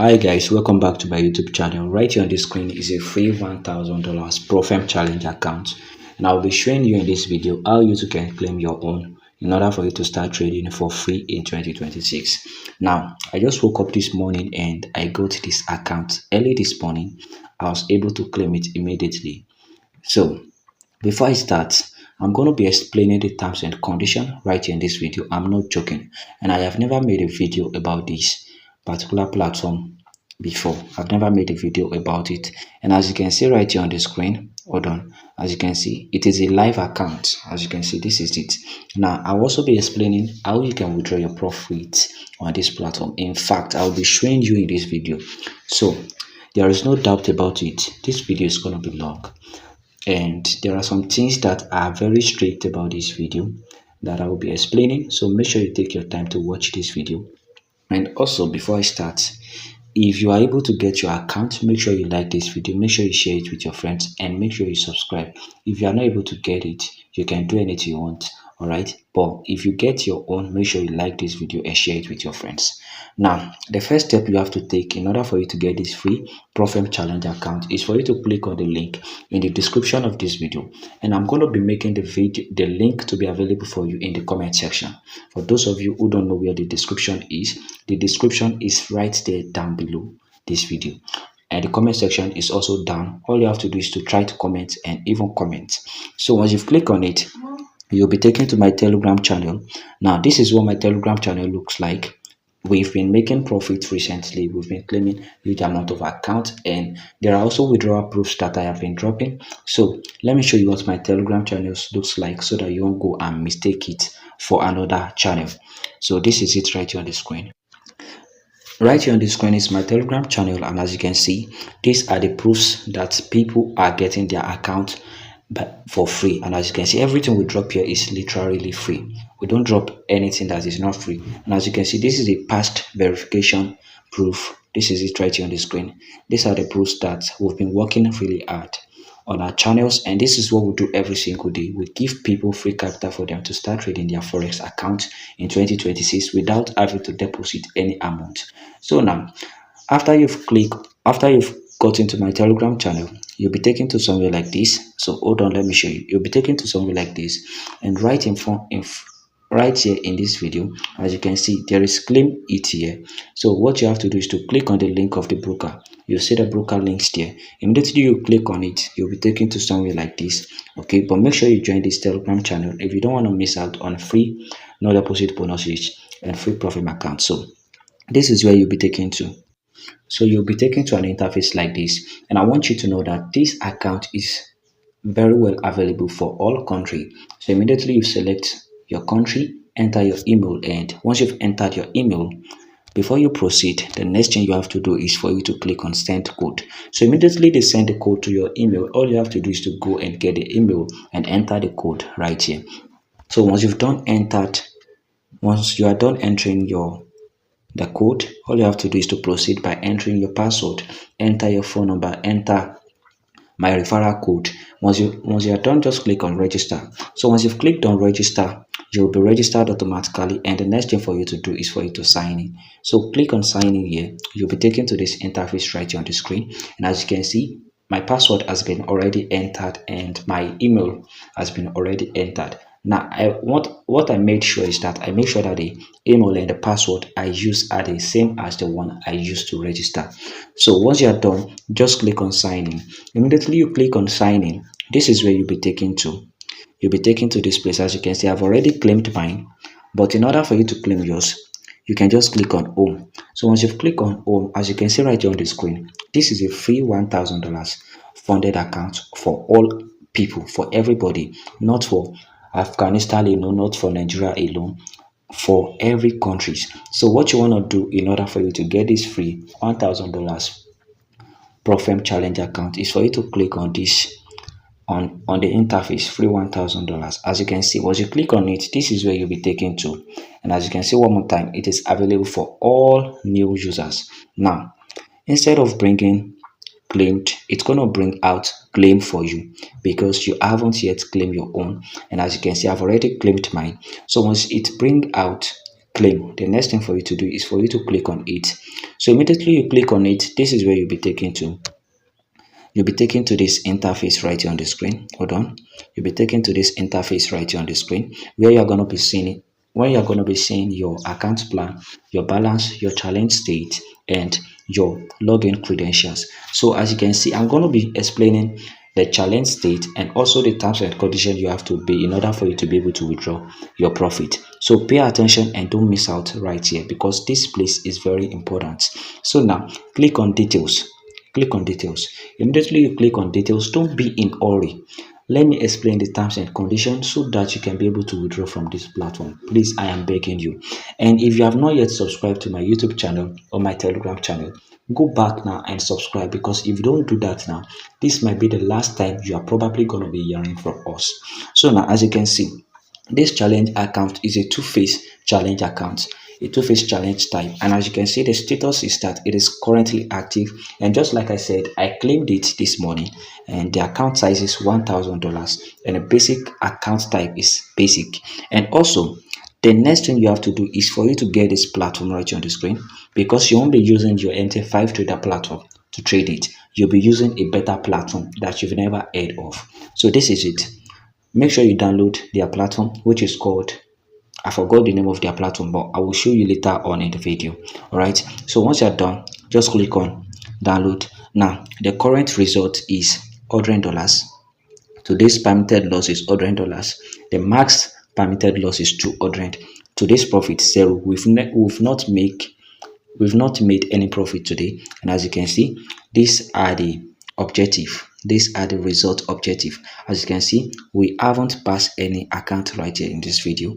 Hi guys, welcome back to my YouTube channel. Right here on the screen is a free $1,000 Profem Challenge account, and I'll be showing you in this video how you too can claim your own in order for you to start trading for free in 2026. Now, I just woke up this morning and I got this account early this morning. I was able to claim it immediately. So before I start, I'm going to be explaining the terms and condition right here in this video. I'm not joking, and I have never made a video about this particular platform before. I've never made a video about it, and as you can see right here on the screen, hold on, as you can see, it is a live account. As you can see, this is it. Now I'll also be explaining how you can withdraw your profits on this platform. In fact, I'll be showing you in this video, so there is no doubt about it, this video is going to be long, and there are some things that are very strict about this video that I will be explaining. So make sure you take your time to watch this video. And also, before I start, if you are able to get your account, make sure you like this video, make sure you share it with your friends, and make sure you subscribe. If you are not able to get it, you can do anything you want, all right? But if you get your own, make sure you like this video and share it with your friends. Now, the first step you have to take in order for you to get this free Profem Challenge account is for you to click on the link in the description of this video, and I'm going to be making the link to be available for you in the comment section. For those of you who don't know where the description is right there down below this video, and the comment section is also down. All you have to do is to try to comment and even comment. So once you click on it, you'll be taken to my Telegram channel. Now this is what my Telegram channel looks like. We've been making profits recently. We've been claiming huge amount of accounts, and there are also withdrawal proofs that I have been dropping. So let me show you what my Telegram channel looks like so that you won't go and mistake it for another channel. So this is it right here on the screen. Right here on the screen is my Telegram channel, and as you can see, these are the proofs that people are getting their account for free. And as you can see, everything we drop here is literally free. We don't drop anything that is not free. And as you can see, this is a past verification proof. This is it right here on the screen. These are the proofs that we've been working really hard on our channels, and this is what we do every single day. We give people free capital for them to start trading their forex account in 2026 without having to deposit any amount. So now, after you've got into my Telegram channel, you'll be taken to somewhere like this. So hold on, let me show you. You'll be taken to somewhere like this, and right in front, right here in this video, as you can see, there is claim it here. So what you have to do is to click on the link of the broker. You see the broker links there. Immediately you click on it, you'll be taken to somewhere like this. Okay, but make sure you join this Telegram channel if you don't want to miss out on free no deposit bonuses and free profit account. So this is where you'll be taken to. So you'll be taken to an interface like this, and I want you to know that this account is very well available for all country. So immediately you select your country, enter your email, and once you've entered your email, before you proceed, the next thing you have to do is for you to click on send code. So immediately they send the code to your email. All you have to do is to go and get the email and enter the code right here. So once you are done entering the code, all you have to do is to proceed by entering your password, enter your phone number, enter my referral code. Once you are done, just click on register. So once you've clicked on register, you'll be registered automatically, and the next thing for you to do is for you to sign in. So click on sign in here. You'll be taken to this interface right here on the screen, and as you can see, my password has been already entered and my email has been already entered. Now what I made sure is that I make sure that the email and the password I use are the same as the one I used to register. So once you are done, just click on sign in. Immediately you click on sign in, this is where you'll be taken to. You'll be taken to this place. As you can see, I've already claimed mine, but in order for you to claim yours, you can just click on home. So once you've clicked on home, as you can see right here on the screen, this is a free $1,000 funded account for all people, for everybody, not for Afghanistan alone, not for Nigeria alone, for every country. So what you want to do in order for you to get this free $1,000 Profem Challenge account is for you to click on this on the interface, free $1,000. As you can see, once you click on it, this is where you'll be taken to, and as you can see one more time, it is available for all new users. Now, instead of bringing claimed, it's going to bring out claim for you because you haven't yet claimed your own, and as you can see, I've already claimed mine. So once it bring out claim, the next thing for you to do is for you to click on it. So immediately you click on it, this is where you'll be taken to. You'll be taken to this interface right here on the screen. Hold on. You'll be taken to this interface right here on the screen where you're going to be seeing it. Where you're going to be seeing your account plan, your balance, your challenge state, and your login credentials. So as you can see, I'm going to be explaining the challenge state and also the terms and conditions you have to be in order for you to be able to withdraw your profit. So pay attention and don't miss out right here because this place is very important. So now click on details. Click on details. Immediately you click on details, don't be in hurry. Let me explain the terms and conditions so that you can be able to withdraw from this platform. Please, I am begging you. And if you have not yet subscribed to my YouTube channel or my Telegram channel, go back now and subscribe, because if you don't do that now, this might be the last time you are probably going to be hearing from us. So now, as you can see, this challenge account is a two-phase challenge account, a two-phase challenge type, and as you can see, the status is that it is currently active. And just like I said, I claimed it this morning, and the account size is $1,000, and the basic account type is basic. And also, the next thing you have to do is for you to get this platform right here on the screen, because you won't be using your MT5 trader platform to trade it. You'll be using a better platform that you've never heard of. So this is it. Make sure you download their platform, which is called, I forgot the name of their platform, but I will show you later on in the video. All right, so once you're done, just click on download. Now the current result is $100. Today's permitted loss is $100. The max permitted loss is 200. Today's profit 0. We've not made any profit today. And as you can see, these are the objective. These are the result objective. As you can see, we haven't passed any account right here in this video.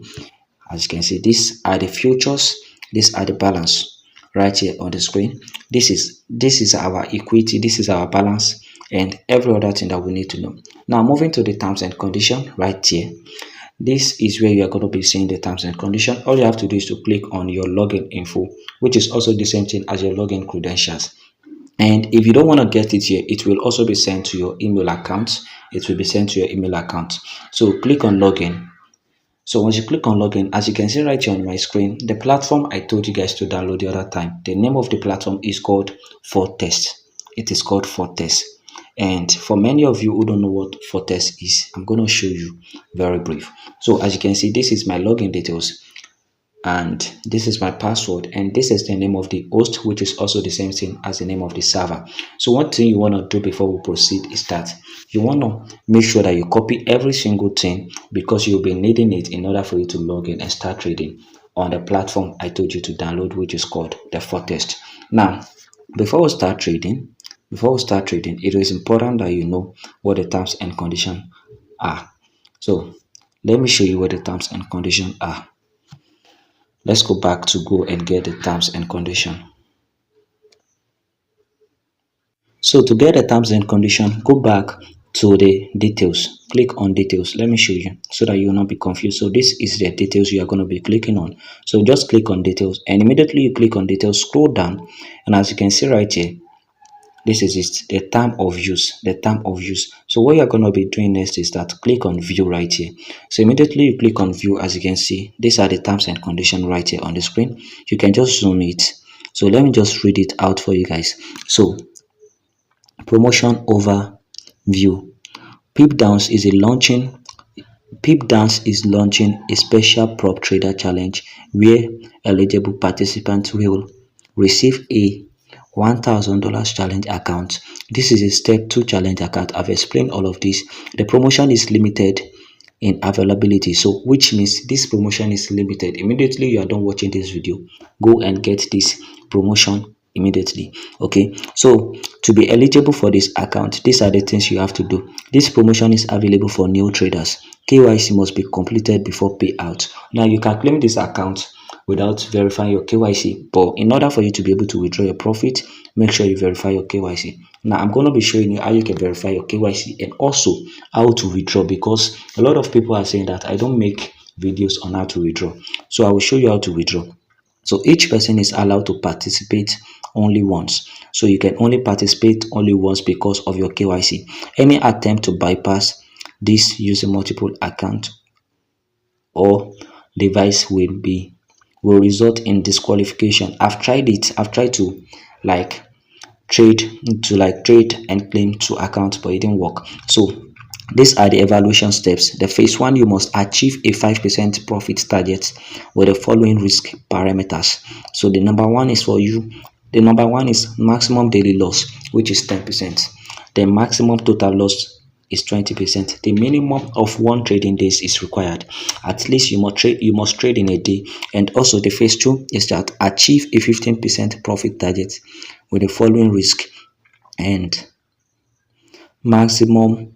As you can see, these are the futures, these are the balance right here on the screen. This is our equity, this is our balance, and every other thing that we need to know. Now moving to the terms and condition right here. This is where you are going to be seeing the terms and condition. All you have to do is to click on your login info, which is also the same thing as your login credentials. And if you don't want to get it here, it will also be sent to your email account. It will be sent to your email account. So click on login. So once you click on login, as you can see right here on my screen, the platform I told you guys to download the other time, the name of the platform is called Forex. It is called Forex. And for many of you who don't know what Forex is, I'm going to show you very brief. So as you can see, this is my login details, and this is my password, and this is the name of the host, which is also the same thing as the name of the server. So one thing you want to do before we proceed is that you want to make sure that you copy every single thing, because you'll be needing it in order for you to log in and start trading on the platform I told you to download, which is called the Forex. Now before we start trading, it is important that you know what the terms and conditions are. So let me show you what the terms and conditions are. Let's go back to go and get the terms and condition. So to get the terms and condition, go back to the details. Click on details. Let me show you so that you will not be confused. So this is the details you are going to be clicking on. So just click on details, and immediately you click on details, scroll down, and as you can see right here, this is it, the term of use, So what you're going to be doing next is that click on view right here. So immediately you click on view, as you can see, these are the terms and conditions right here on the screen. You can just zoom it. So let me just read it out for you guys. So promotion overview. Pip Downs is launching a special prop trader challenge where eligible participants will receive a $1,000 challenge account. This is a step 2 challenge account. I've explained all of this. The promotion is limited in availability, so which means this promotion is limited. Immediately you are done watching this video, go and get this promotion immediately. Okay, so to be eligible for this account, these are the things you have to do. This promotion is available for new traders. KYC must be completed before payout. Now you can claim this account without verifying your KYC, but in order for you to be able to withdraw your profit, make sure you verify your KYC. Now I'm going to be showing you how you can verify your KYC and also how to withdraw, because a lot of people are saying that I don't make videos on how to withdraw. So I will show you how to withdraw. So each person is allowed to participate only once. So you can only participate only once because of your KYC. Any attempt to bypass this using multiple account or device will will result in disqualification. I've tried it. I've tried to like trade trade and claim two accounts, but it didn't work. So these are the evaluation steps. The phase one, you must achieve a 5% profit target with the following risk parameters. So the number one is for you. The number one is maximum daily loss, which is 10%. The maximum total loss is 20%. The minimum of one trading days is required. At least you must trade in a day. And also the phase two is that achieve a 15% profit target with the following risk and maximum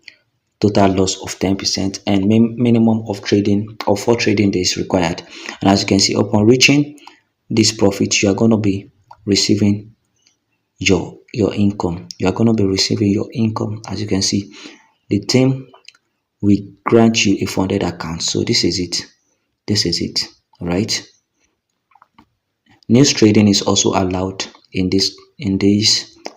total loss of 10% and minimum of 4 trading days required. And as you can see, upon reaching this profit, you are going to be receiving your income. You are going to be receiving your income. As you can see, the team will grant you a funded account. So this is it. This is it. All right. News trading is also allowed in this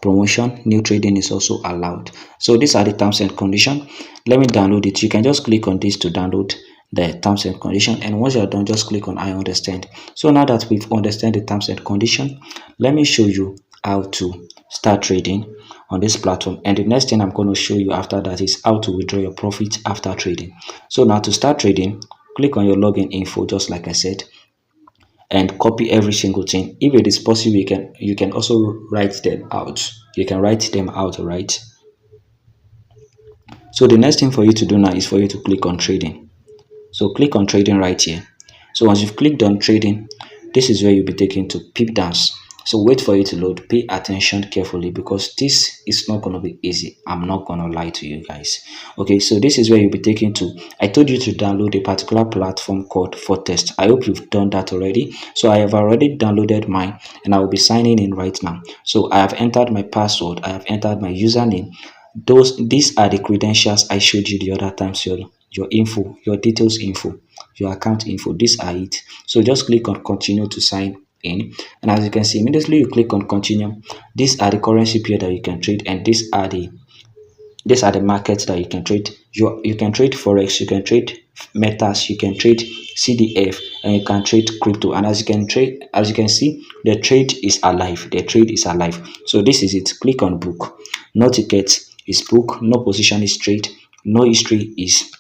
promotion. New trading is also allowed. So these are the terms and conditions. Let me download it. You can just click on this to download the terms and conditions, and once you are done, just click on I understand. So now that we've understand the terms and conditions, let me show you how to start trading on this platform. And the next thing I'm going to show you after that is how to withdraw your profit after trading. So now to start trading, click on your login info, just like I said, and copy every single thing. If it is possible, you can also write them out. You can write them out. All right. So the next thing for you to do now is for you to click on trading. So click on trading right here. So once you've clicked on trading, this is where you'll be taken to peep dance. So wait for it to load. Pay attention carefully because this is not going to be easy. I'm not going to lie to you guys. Okay, so this is where you'll be taken to. I told you to download a particular platform called Forex. I hope you've done that already. So I have already downloaded mine and I will be signing in right now. So I have entered my password. I have entered my username. These are the credentials I showed you the other times. Your info, your details info, your account info. These are it. So just click on continue to sign in, and as you can see, immediately you click on continue. These are the currency pair that you can trade, and these are the markets that you can trade. You can trade forex, you can trade metas, you can trade CDF, and you can trade crypto. And as you can see, the trade is alive. The trade is alive. So this is it. Click on book. No tickets is book. No position is trade. No history is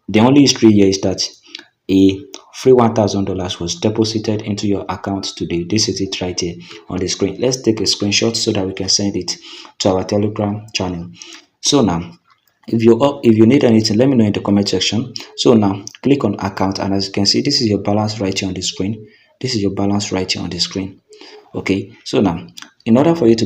the only history here is that a free $1,000 was deposited into your account today. This is it right here on the screen. Let's take a screenshot so that we can send it to our Telegram channel. So now, if you need anything, let me know in the comment section. So now click on account, and as you can see, this is your balance right here on the screen. This is your balance right here on the screen. Okay, so now in order for you to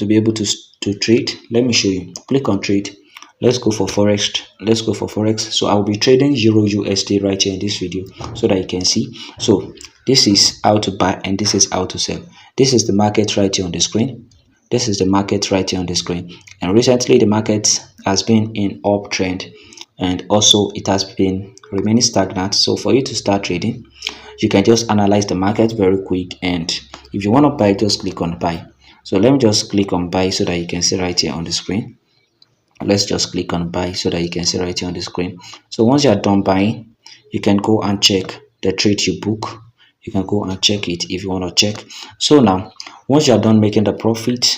be able to trade, let me show you. Click on trade. Let's go for forex. Let's go for forex. So I will be trading euro USD right here in this video so that you can see. So this is how to buy and this is how to sell. This is the market right here on the screen. This is the market right here on the screen. And recently the market has been in uptrend, and also it has been remaining stagnant. So for you to start trading, you can just analyze the market very quick, and if you want to buy, just click on buy. So let me just click on buy so that you can see right here on the screen. Let's just click on buy so that you can see right here on the screen. So once you are done buying, you can go and check the trade you book. You can go and check it if you want to check. So now once you are done making the profit,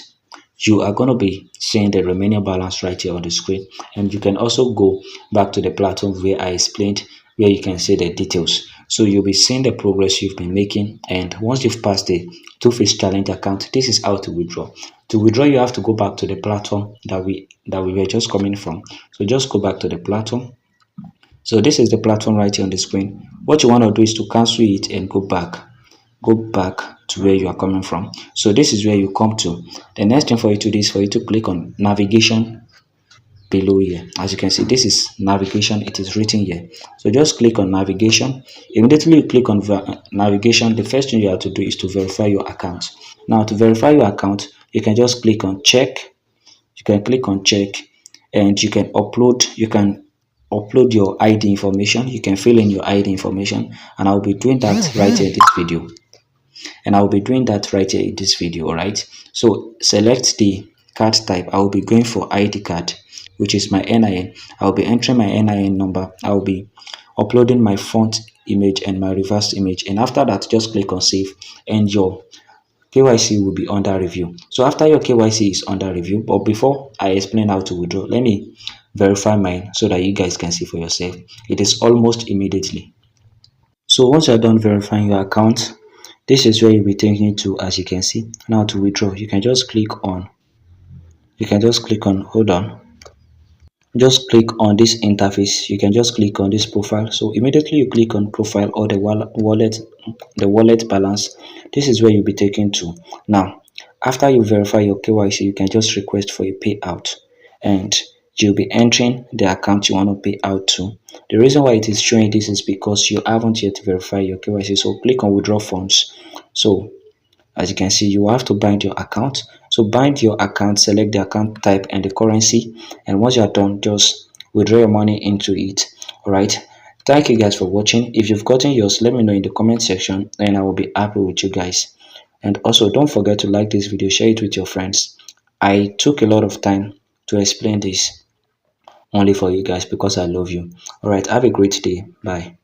you are going to be seeing the remaining balance right here on the screen. And you can also go back to the platform where I explained, where you can see the details. So you'll be seeing the progress you've been making, and once you've passed the two-phase challenge account, this is how to withdraw. To withdraw, you have to go back to the platform that we were just coming from. So just go back to the platform. So this is the platform right here on the screen. What you want to do is to cancel it and go back to where you are coming from. So this is where you come to. The next thing for you to do is for you to click on navigation below here. As you can see, this is navigation. It is written here. So just click on navigation. Immediately you click on navigation, the first thing you have to do is to verify your account. Now to verify your account, you can just click on check. You can click on check, and you can upload your ID information. You can fill in your ID information, and I'll be doing that right here in this video. All right. So select the card type. I will be going for ID card, which is my NIN. I'll be entering my NIN number. I'll be uploading my font image and my reverse image. And after that, just click on save and your KYC will be under review. So after your KYC is under review, but before I explain how to withdraw, let me verify mine so that you guys can see for yourself. It is almost immediately. So once you're done verifying your account, this is where you'll be taken to, as you can see. Now to withdraw, you can just click on hold on. Just click on this interface. You can just click on this profile. So immediately you click on profile or the wallet balance. This is where you'll be taken to. Now, after you verify your KYC, you can just request for a payout, and you'll be entering the account you want to pay out to. The reason why it is showing this is because you haven't yet verified your KYC. So click on withdraw funds. So as you can see, you have to bind your account. So bind your account, select the account type and the currency, and once you're done, just withdraw your money into it. All right, thank you guys for watching. If you've gotten yours, let me know in the comment section and I will be happy with you guys. And also don't forget to like this video, share it with your friends. I took a lot of time to explain this only for you guys because I love you. All right, have a great day. Bye.